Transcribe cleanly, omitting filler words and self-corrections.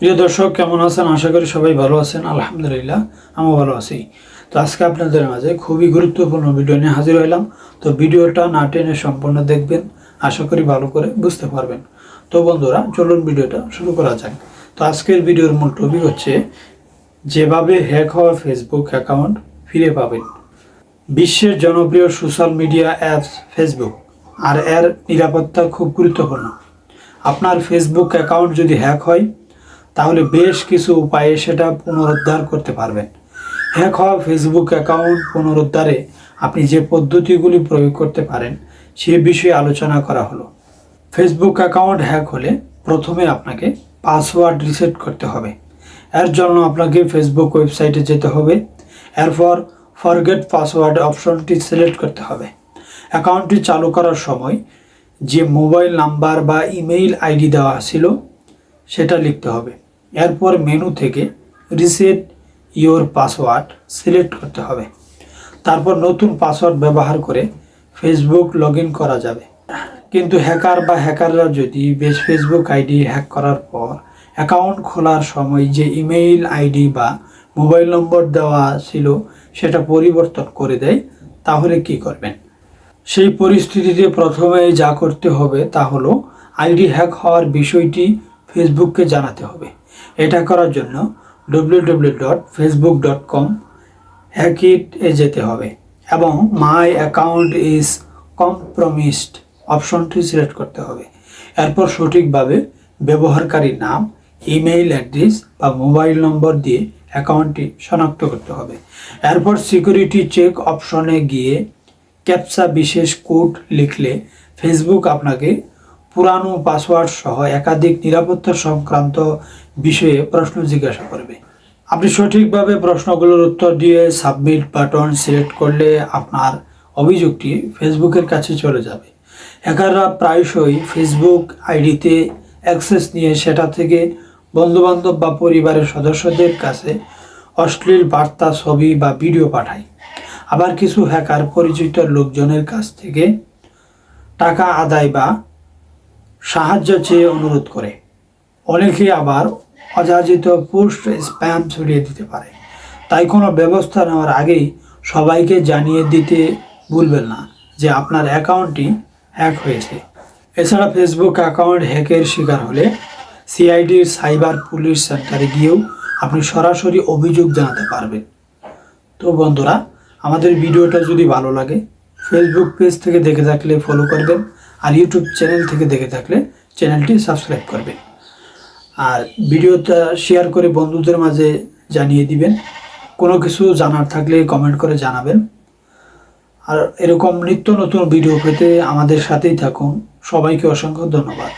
প্রিয় দর্শক, কেমন আছেন? আশা করি সবাই ভালো আছেন। আলহামদুলিল্লাহ, আমিও ভালো আছি। তো আজকে আপনাদের মাঝে খুবই গুরুত্বপূর্ণ ভিডিও নিয়ে হাজির হইলাম। তো ভিডিওটা না টেনে সম্পূর্ণ দেখবেন, আশা করি ভালো করে বুঝতে পারবেন। তো বন্ধুরা, চলুন ভিডিওটা শুরু করা যাক। তো আজকের ভিডিওর মূল টপিক হচ্ছে যেভাবে হ্যাক হওয়া ফেসবুক অ্যাকাউন্ট ফিরে পাবেন। বিশ্বের জনপ্রিয় সোশ্যাল মিডিয়া অ্যাপস ফেসবুক, আর এর নিরাপত্তা খুব গুরুত্বপূর্ণ। আপনার ফেসবুক অ্যাকাউন্ট যদি হ্যাক হয়, তাহলে বেশ কিছু উপায়ে সেটা পুনরুদ্ধার করতে পারবেন। হ্যাক হওয়া ফেসবুক অ্যাকাউন্ট পুনরুদ্ধারে আপনি যে পদ্ধতিগুলি প্রয়োগ করতে পারেন সে বিষয়ে আলোচনা করা হলো। ফেসবুক অ্যাকাউন্ট হ্যাক হলে প্রথমে আপনাকে পাসওয়ার্ড রিসেট করতে হবে। এর জন্য আপনাকে ফেসবুক ওয়েবসাইটে যেতে হবে। এরপর ফরগেট পাসওয়ার্ড অপশনটি সিলেক্ট করতে হবে। অ্যাকাউন্টটি চালু করার সময় যে মোবাইল নাম্বার বা ইমেইল আইডি দেওয়া ছিল সেটা লিখতে হবে। এরপর মেনু থেকে রিসেট ইওর পাসওয়ার্ড সিলেক্ট করতে হবে। তারপর নতুন পাসওয়ার্ড ব্যবহার করে ফেসবুক লগ ইন করা যাবে। কিন্তু হ্যাকাররা যদি ফেসবুক আইডি হ্যাক করার পর অ্যাকাউন্ট খোলার সময় যে ইমেইল আইডি বা মোবাইল নম্বর দেওয়া ছিল সেটা পরিবর্তন করে দেয়, তাহলে কি করবেন? সেই পরিস্থিতিতে প্রথমে যা করতে হবে তা হলো আইডি হ্যাক হওয়ার বিষয়টি ফেসবুককে জানাতে হবে। এটা করার জন্য www.facebook.com হ্যাকিট-এ যেতে হবে এবং মাই অ্যাকাউন্ট ইজ কম্প্রমিসড অপশনটি সিলেক্ট করতে হবে। এরপর সঠিকভাবে ব্যবহারকারীর নাম, ইমেইল অ্যাড্রেস বা মোবাইল নম্বর দিয়ে অ্যাকাউন্টটি শনাক্ত করতে হবে। এরপর সিকিউরিটি চেক অপশনে গিয়ে ক্যাপচা বিশেষ কোড লিখলে ফেসবুক আপনাকে পুরানো পাসওয়ার্ড সহ একাধিক নিরাপত্তা সংক্রান্ত বিষয়ে প্রশ্ন জিজ্ঞাসা করবে। আপনি সঠিকভাবে প্রশ্নগুলোর উত্তর দিয়ে সাবমিট বাটন সিলেক্ট করলে আপনার অভিযোগটি ফেসবুকের কাছে চলে যাবে। হ্যাকাররা প্রায়শই ফেসবুক আইডিতে অ্যাক্সেস নিয়ে সেটা থেকে বন্ধুবান্ধব বা পরিবারের সদস্যদের কাছে অশ্লীল বার্তা, ছবি বা ভিডিও পাঠায়। আবার কিছু হ্যাকার পরিচিত লোকজনের কাছ থেকে টাকা আদায় বা সাহায্য চেয়ে অনুরোধ করে। অনেকে আবার অযাচিত পোস্ট স্প্যাম ছড়িয়ে দিতে পারে। তাই কোনো ব্যবস্থা নেওয়ার আগেই সবাইকে জানিয়ে দিতে ভুলবেন না যে আপনার অ্যাকাউন্টটি হ্যাক হয়েছে। এছাড়া ফেসবুক অ্যাকাউন্ট হ্যাকের শিকার হলে সিআইডির সাইবার পুলিশ সেন্টারে গিয়েও আপনি সরাসরি অভিযোগ জানাতে পারবেন। তো বন্ধুরা, আমাদের ভিডিওটা যদি ভালো লাগে ফেসবুক পেজ থেকে দেখে থাকলে ফলো করবেন, আর ইউটিউব চ্যানেল থেকে দেখে থাকলে চ্যানেলটি সাবস্ক্রাইব করবেন। আর ভিডিওটা শেয়ার করে বন্ধুদের মাঝে জানিয়ে দিবেন। কোনো কিছু জানার থাকলে কমেন্ট করে জানাবেন। আর এরকম নিত্য নতুন ভিডিও পেতে আমাদের সাথেই থাকুন। সবাইকে অসংখ্য ধন্যবাদ।